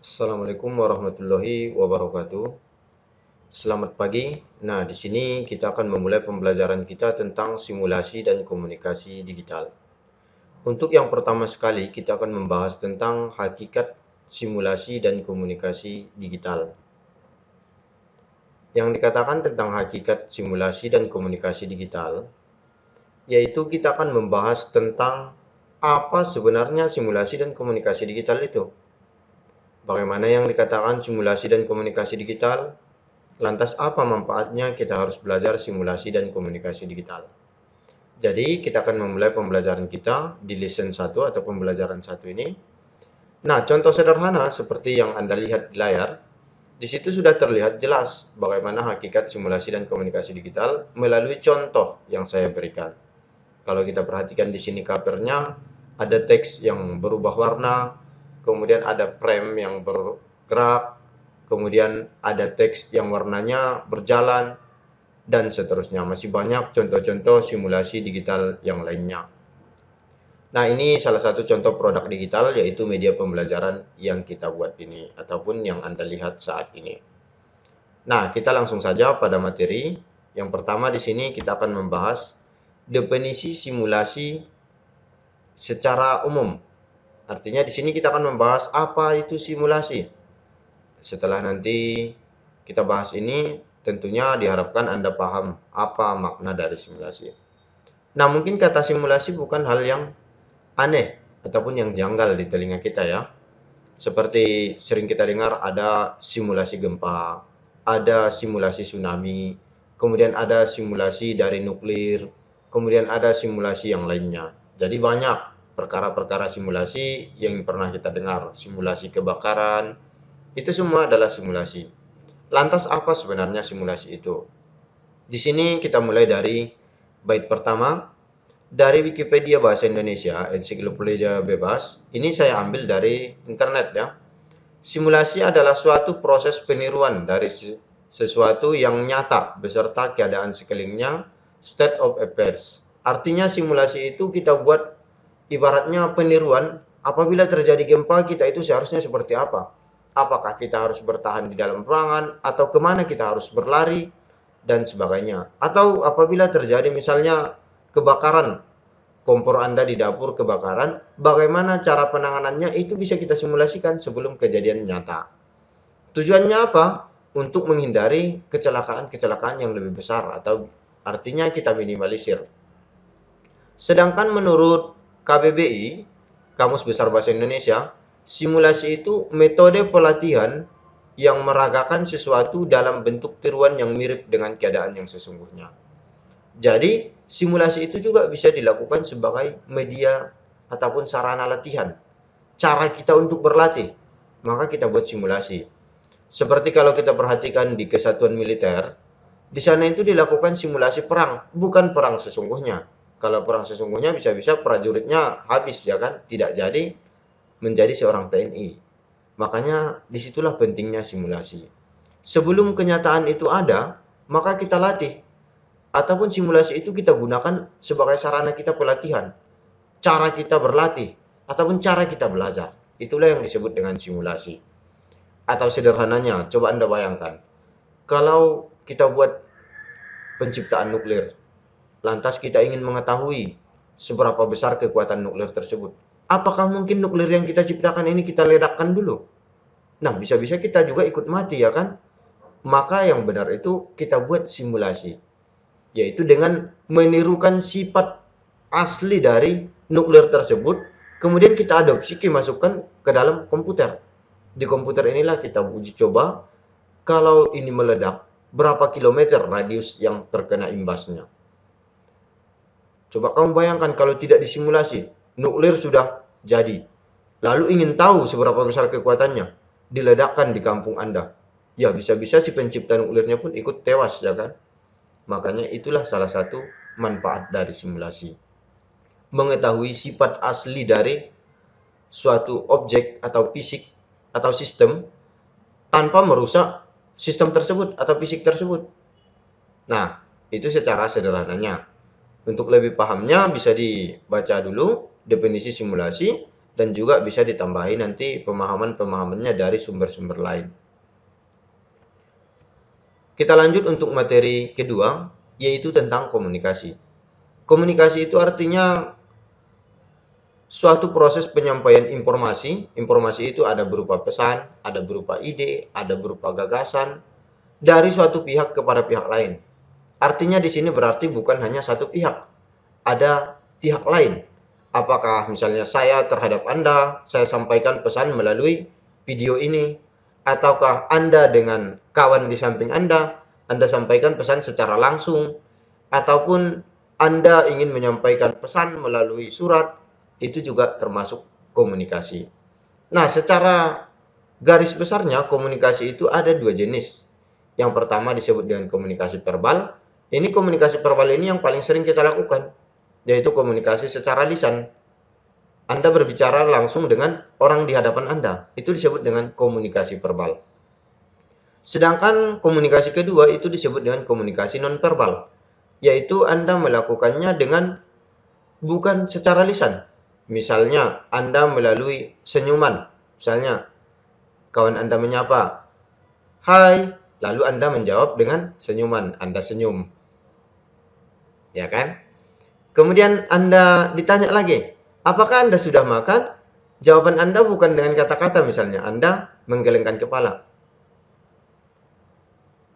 Assalamualaikum warahmatullahi wabarakatuh. Selamat pagi. Nah, di sini kita akan memulai pembelajaran kita tentang simulasi dan komunikasi digital. Untuk yang pertama sekali, kita akan membahas tentang hakikat simulasi dan komunikasi digital. Yang dikatakan tentang hakikat simulasi dan komunikasi digital, yaitu kita akan membahas tentang apa sebenarnya simulasi dan komunikasi digital itu. Bagaimana yang dikatakan simulasi dan komunikasi digital? Lantas apa manfaatnya kita harus belajar simulasi dan komunikasi digital? Jadi kita akan memulai pembelajaran kita di lesson 1 atau pembelajaran 1 ini. Nah, contoh sederhana seperti yang Anda lihat di layar, di situ sudah terlihat jelas bagaimana hakikat simulasi dan komunikasi digital melalui contoh yang saya berikan. Kalau kita perhatikan di sini covernya, ada teks yang berubah warna, kemudian ada frame yang bergerak, kemudian ada teks yang warnanya berjalan, dan seterusnya. Masih banyak contoh-contoh simulasi digital yang lainnya. Nah, ini salah satu contoh produk digital, yaitu media pembelajaran yang kita buat ini, ataupun yang Anda lihat saat ini. Nah, kita langsung saja pada materi. Yang pertama di sini kita akan membahas definisi simulasi secara umum. Artinya di sini kita akan membahas apa itu simulasi. Setelah nanti kita bahas ini, tentunya diharapkan Anda paham apa makna dari simulasi. Nah, mungkin kata simulasi bukan hal yang aneh ataupun yang janggal di telinga kita ya. Seperti sering kita dengar ada simulasi gempa, ada simulasi tsunami, kemudian ada simulasi dari nuklir, kemudian ada simulasi yang lainnya. Jadi banyak perkara-perkara simulasi yang pernah kita dengar. Simulasi kebakaran, itu semua adalah simulasi. Lantas apa sebenarnya simulasi itu? Di sini kita mulai dari bait pertama dari Wikipedia Bahasa Indonesia, ensiklopedia bebas. Ini saya ambil dari internet ya. Simulasi adalah suatu proses peniruan dari sesuatu yang nyata beserta keadaan sekelilingnya, state of affairs. Artinya simulasi itu kita buat ibaratnya peniruan. Apabila terjadi gempa, kita itu seharusnya seperti apa? Apakah kita harus bertahan di dalam ruangan atau kemana kita harus berlari dan sebagainya. Atau apabila terjadi misalnya kebakaran, kompor Anda di dapur kebakaran, bagaimana cara penanganannya itu bisa kita simulasikan sebelum kejadian nyata. Tujuannya apa? Untuk menghindari kecelakaan-kecelakaan yang lebih besar atau artinya kita minimalisir. Sedangkan menurut KBBI, Kamus Besar Bahasa Indonesia, simulasi itu metode pelatihan yang meragakan sesuatu dalam bentuk tiruan yang mirip dengan keadaan yang sesungguhnya. Jadi, simulasi itu juga bisa dilakukan sebagai media ataupun sarana latihan. Cara kita untuk berlatih, maka kita buat simulasi. Seperti kalau kita perhatikan di kesatuan militer, di sana itu dilakukan simulasi perang, bukan perang sesungguhnya. Kalau perang sesungguhnya bisa-bisa prajuritnya habis ya kan, tidak jadi menjadi seorang TNI. Makanya disitulah pentingnya simulasi. Sebelum kenyataan itu ada, maka kita latih. Ataupun simulasi itu kita gunakan sebagai sarana kita pelatihan. Cara kita berlatih, ataupun cara kita belajar. Itulah yang disebut dengan simulasi. Atau sederhananya, coba Anda bayangkan. Kalau kita buat penciptaan nuklir, lantas kita ingin mengetahui seberapa besar kekuatan nuklir tersebut. Apakah mungkin nuklir yang kita ciptakan ini kita ledakkan dulu? Nah, bisa-bisa kita juga ikut mati ya kan? Maka yang benar itu kita buat simulasi. Yaitu dengan menirukan sifat asli dari nuklir tersebut, kemudian kita adopsi, masukkan ke dalam komputer. Di komputer inilah kita uji coba, kalau ini meledak, berapa kilometer radius yang terkena imbasnya. Coba kamu bayangkan kalau tidak disimulasi, nuklir sudah jadi. Lalu ingin tahu seberapa besar kekuatannya, diledakkan di kampung Anda. Ya bisa-bisa si pencipta nuklirnya pun ikut tewas ya kan. Makanya itulah salah satu manfaat dari simulasi. Mengetahui sifat asli dari suatu objek atau fisik atau sistem tanpa merusak sistem tersebut atau fisik tersebut. Nah, itu secara sederhananya. Untuk lebih pahamnya bisa dibaca dulu definisi simulasi. dan juga bisa ditambahi nanti pemahaman-pemahamannya dari sumber-sumber lain. Kita lanjut untuk materi kedua, yaitu tentang komunikasi. Komunikasi itu artinya suatu proses penyampaian informasi. Informasi itu ada berupa pesan, ada berupa ide, ada berupa gagasan dari suatu pihak kepada pihak lain. Artinya di sini berarti bukan hanya satu pihak, ada pihak lain. Apakah misalnya saya terhadap Anda, saya sampaikan pesan melalui video ini, ataukah Anda dengan kawan di samping Anda sampaikan pesan secara langsung, ataupun Anda ingin menyampaikan pesan melalui surat, itu juga termasuk komunikasi. Nah, secara garis besarnya komunikasi itu ada dua jenis. Yang pertama disebut dengan komunikasi verbal. Ini komunikasi verbal ini yang paling sering kita lakukan, yaitu komunikasi secara lisan. Anda berbicara langsung dengan orang di hadapan Anda. Itu disebut dengan komunikasi verbal. Sedangkan komunikasi kedua itu disebut dengan komunikasi nonverbal, yaitu Anda melakukannya dengan bukan secara lisan. Misalnya Anda melalui senyuman. Misalnya kawan Anda menyapa, "Hai," lalu Anda menjawab dengan senyuman, Anda senyum. Ya kan? Kemudian Anda ditanya lagi, apakah Anda sudah makan? Jawaban Anda bukan dengan kata-kata, misalnya Anda menggelengkan kepala.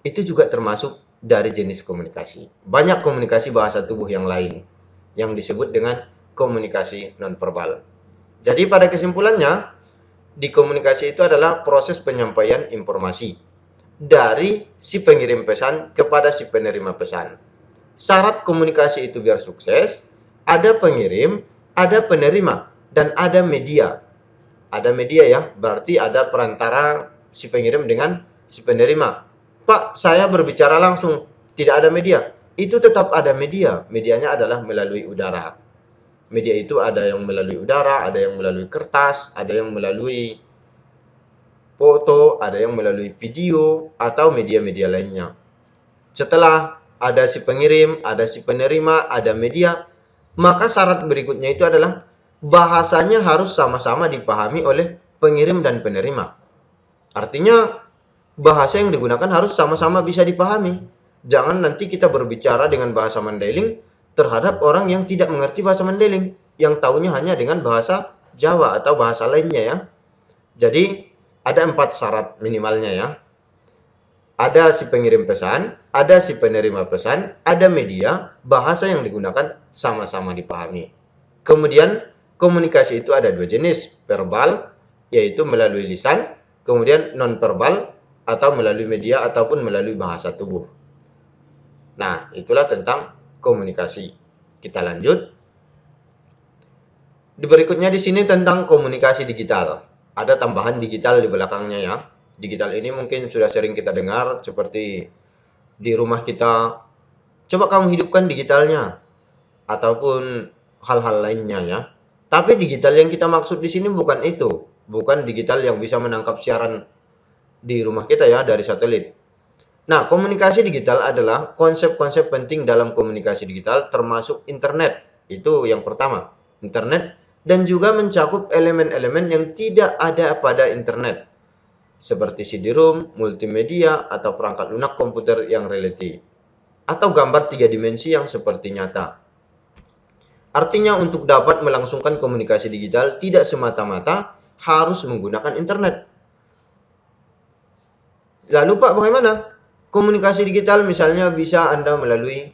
Itu juga termasuk dari jenis komunikasi. Banyak komunikasi bahasa tubuh yang lain yang disebut dengan komunikasi nonverbal. Jadi pada kesimpulannya, di komunikasi itu adalah proses penyampaian informasi dari si pengirim pesan kepada si penerima pesan. Syarat komunikasi itu biar sukses, ada pengirim, ada penerima, dan ada media. Ada media ya, berarti ada perantara si pengirim dengan si penerima. Pak, saya berbicara langsung, tidak ada media. Itu tetap ada media. Medianya adalah melalui udara. Media itu ada yang melalui udara, ada yang melalui kertas, ada yang melalui foto, ada yang melalui video, atau media-media lainnya. Setelah ada si pengirim, ada si penerima, ada media, maka syarat berikutnya itu adalah bahasanya harus sama-sama dipahami oleh pengirim dan penerima. Artinya bahasa yang digunakan harus sama-sama bisa dipahami. Jangan nanti kita berbicara dengan bahasa Mandailing terhadap orang yang tidak mengerti bahasa Mandailing, yang tahunya hanya dengan bahasa Jawa atau bahasa lainnya ya. Jadi ada 4 syarat minimalnya ya. Ada si pengirim pesan, ada si penerima pesan, ada media, bahasa yang digunakan sama-sama dipahami. Kemudian komunikasi itu ada 2 jenis, verbal yaitu melalui lisan, kemudian non-verbal atau melalui media ataupun melalui bahasa tubuh. Nah, itulah tentang komunikasi. Kita lanjut. Di berikutnya di sini tentang komunikasi digital. Ada tambahan digital di belakangnya ya. Digital ini mungkin sudah sering kita dengar seperti di rumah kita. Coba kamu hidupkan digitalnya ataupun hal-hal lainnya ya. Tapi digital yang kita maksud di sini bukan itu. Bukan digital yang bisa menangkap siaran di rumah kita ya dari satelit. Nah, komunikasi digital adalah konsep-konsep penting dalam komunikasi digital termasuk internet. Itu yang pertama, internet, dan juga mencakup elemen-elemen yang tidak ada pada internet seperti CD-ROM, multimedia, atau perangkat lunak komputer yang relatif, atau gambar 3 dimensi yang seperti nyata. Artinya untuk dapat melangsungkan komunikasi digital tidak semata-mata harus menggunakan internet. Lalu Pak, bagaimana? Komunikasi digital misalnya bisa Anda melalui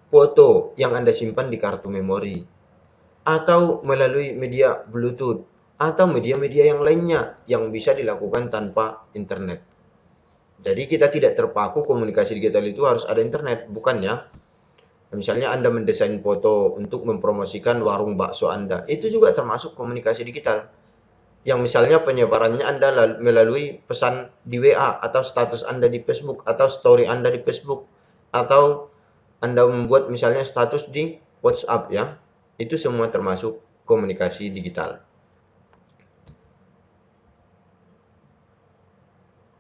foto yang Anda simpan di kartu memori, atau melalui media Bluetooth, atau media-media yang lainnya yang bisa dilakukan tanpa internet. Jadi kita tidak terpaku komunikasi digital itu harus ada internet, bukan ya. Misalnya Anda mendesain foto untuk mempromosikan warung bakso Anda, itu juga termasuk komunikasi digital. Yang misalnya penyebarannya Anda melalui pesan di WA, atau status Anda di Facebook, atau story Anda di Facebook, atau Anda membuat misalnya status di WhatsApp ya. Itu semua termasuk komunikasi digital.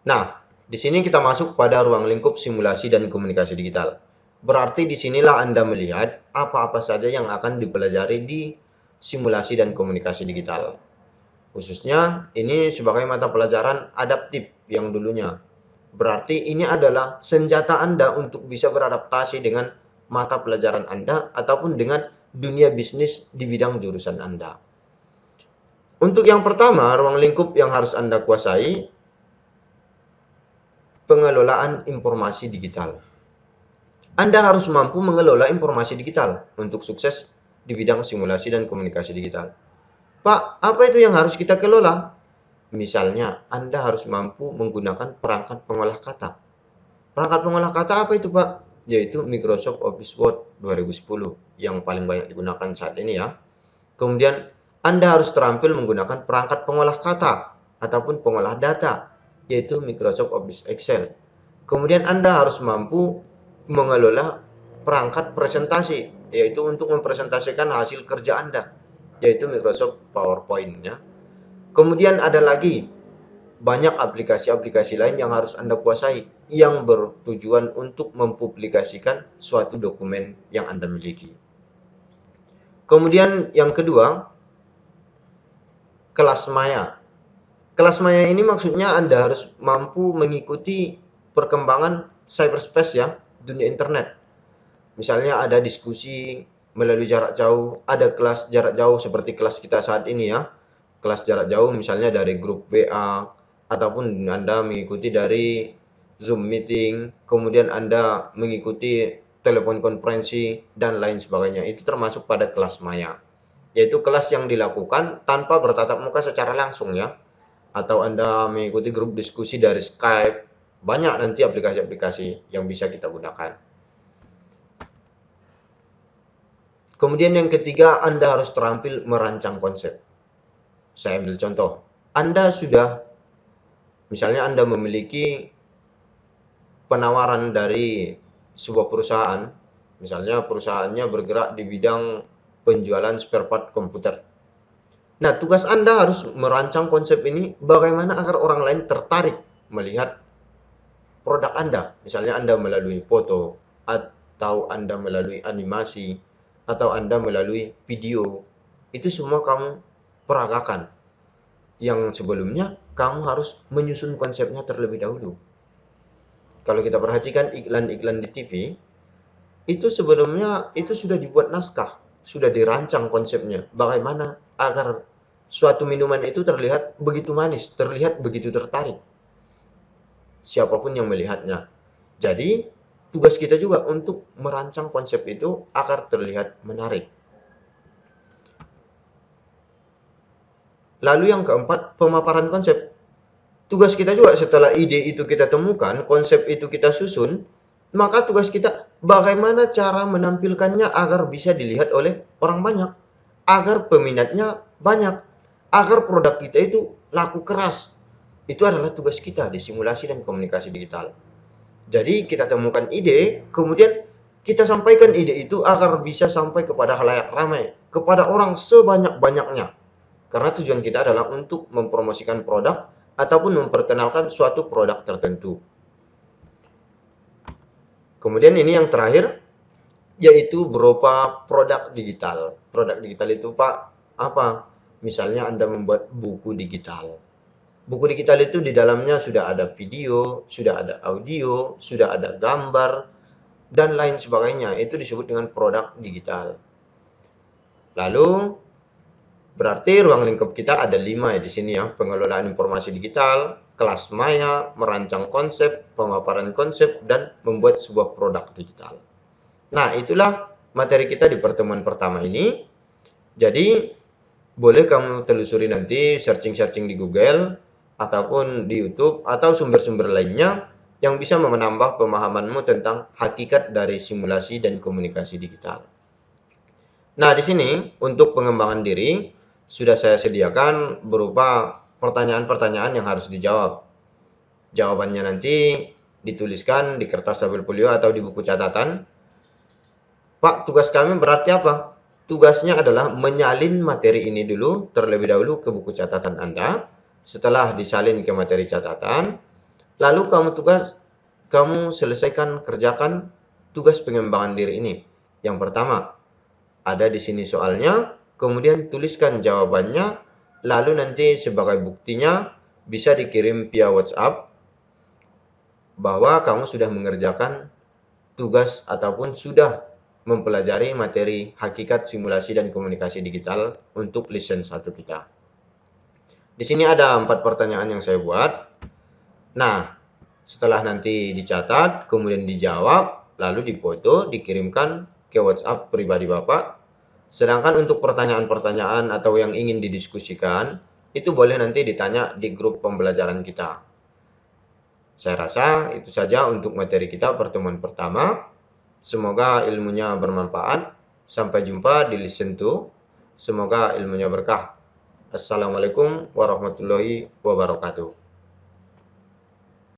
Nah, di sini kita masuk pada ruang lingkup simulasi dan komunikasi digital. Berarti disinilah Anda melihat apa-apa saja yang akan dipelajari di simulasi dan komunikasi digital. Khususnya ini sebagai mata pelajaran adaptif yang dulunya. Berarti ini adalah senjata Anda untuk bisa beradaptasi dengan mata pelajaran Anda ataupun dengan dunia bisnis di bidang jurusan Anda. Untuk yang pertama, ruang lingkup yang harus Anda kuasai, pengelolaan informasi digital. Anda harus mampu mengelola informasi digital untuk sukses di bidang simulasi dan komunikasi digital. Pak, apa itu yang harus kita kelola? Misalnya, Anda harus mampu menggunakan perangkat pengolah kata. Perangkat pengolah kata apa itu, Pak? Yaitu Microsoft Office Word 2010 yang paling banyak digunakan saat ini ya. Kemudian, Anda harus terampil menggunakan perangkat pengolah kata ataupun pengolah data, yaitu Microsoft Office Excel. Kemudian Anda harus mampu mengelola perangkat presentasi, yaitu untuk mempresentasikan hasil kerja Anda, yaitu Microsoft PowerPoint ya. Kemudian ada lagi banyak aplikasi-aplikasi lain yang harus Anda kuasai yang bertujuan untuk mempublikasikan suatu dokumen yang Anda miliki. Kemudian yang kedua, kelas maya. Kelas maya ini maksudnya Anda harus mampu mengikuti perkembangan cyberspace ya, dunia internet. Misalnya ada diskusi melalui jarak jauh, ada kelas jarak jauh seperti kelas kita saat ini ya. Kelas jarak jauh misalnya dari grup WA, ataupun Anda mengikuti dari Zoom meeting, kemudian Anda mengikuti telepon konferensi, dan lain sebagainya. Itu termasuk pada kelas maya. Yaitu kelas yang dilakukan tanpa bertatap muka secara langsung ya. Atau Anda mengikuti grup diskusi dari Skype. Banyak nanti aplikasi-aplikasi yang bisa kita gunakan. Kemudian yang ketiga, Anda harus terampil merancang konsep. Saya ambil contoh. Misalnya Anda memiliki penawaran dari sebuah perusahaan. Misalnya perusahaannya bergerak di bidang penjualan spare part komputer. Nah, tugas Anda harus merancang konsep ini bagaimana agar orang lain tertarik melihat produk Anda. Misalnya Anda melalui foto, atau Anda melalui animasi, atau Anda melalui video. Itu semua kamu peragakan. Yang sebelumnya kamu harus menyusun konsepnya terlebih dahulu. Kalau kita perhatikan iklan-iklan di TV, itu sebelumnya itu sudah dibuat naskah, sudah dirancang konsepnya. Bagaimana agar suatu minuman itu terlihat begitu manis, terlihat begitu tertarik. Siapapun yang melihatnya. Jadi, tugas kita juga untuk merancang konsep itu agar terlihat menarik. Lalu yang keempat, pemaparan konsep. Tugas kita juga setelah ide itu kita temukan, konsep itu kita susun, maka tugas kita bagaimana cara menampilkannya agar bisa dilihat oleh orang banyak, agar peminatnya banyak, agar produk kita itu laku keras. Itu adalah tugas kita di simulasi dan komunikasi digital. Jadi kita temukan ide, kemudian kita sampaikan ide itu agar bisa sampai kepada khalayak ramai, kepada orang sebanyak-banyaknya. Karena tujuan kita adalah untuk mempromosikan produk ataupun memperkenalkan suatu produk tertentu. Kemudian ini yang terakhir, yaitu berupa produk digital. Produk digital itu Pak, apa? Misalnya Anda membuat buku digital. Buku digital itu di dalamnya sudah ada video, sudah ada audio, sudah ada gambar, dan lain sebagainya. Itu disebut dengan produk digital. Lalu, berarti ruang lingkup kita ada 5 ya di sini ya. Pengelolaan informasi digital, kelas maya, merancang konsep, pemaparan konsep, dan membuat sebuah produk digital. Nah, itulah materi kita di pertemuan pertama ini. Jadi, boleh kamu telusuri nanti, searching-searching di Google, ataupun di YouTube, atau sumber-sumber lainnya yang bisa menambah pemahamanmu tentang hakikat dari simulasi dan komunikasi digital. Nah, di sini untuk pengembangan diri sudah saya sediakan berupa pertanyaan-pertanyaan yang harus dijawab. Jawabannya nanti dituliskan di kertas tabel folio atau di buku catatan. Pak, tugas kami berarti apa? Tugasnya adalah menyalin materi ini dulu, terlebih dahulu ke buku catatan Anda. Setelah disalin ke materi catatan, lalu kamu selesaikan kerjakan tugas pengembangan diri ini. Yang pertama, ada di sini soalnya, kemudian tuliskan jawabannya, lalu nanti sebagai buktinya bisa dikirim via WhatsApp bahwa kamu sudah mengerjakan tugas ataupun sudah mempelajari materi hakikat simulasi dan komunikasi digital untuk lesson 1 kita. Di sini ada 4 pertanyaan yang saya buat. Nah, setelah nanti dicatat, kemudian dijawab, lalu dipoto, dikirimkan ke WhatsApp pribadi Bapak. Sedangkan untuk pertanyaan-pertanyaan atau yang ingin didiskusikan, itu boleh nanti ditanya di grup pembelajaran kita. Saya rasa itu saja untuk materi kita pertemuan pertama. Semoga ilmunya bermanfaat. Sampai jumpa di lesson 2. Semoga ilmunya berkah. Assalamualaikum warahmatullahi wabarakatuh.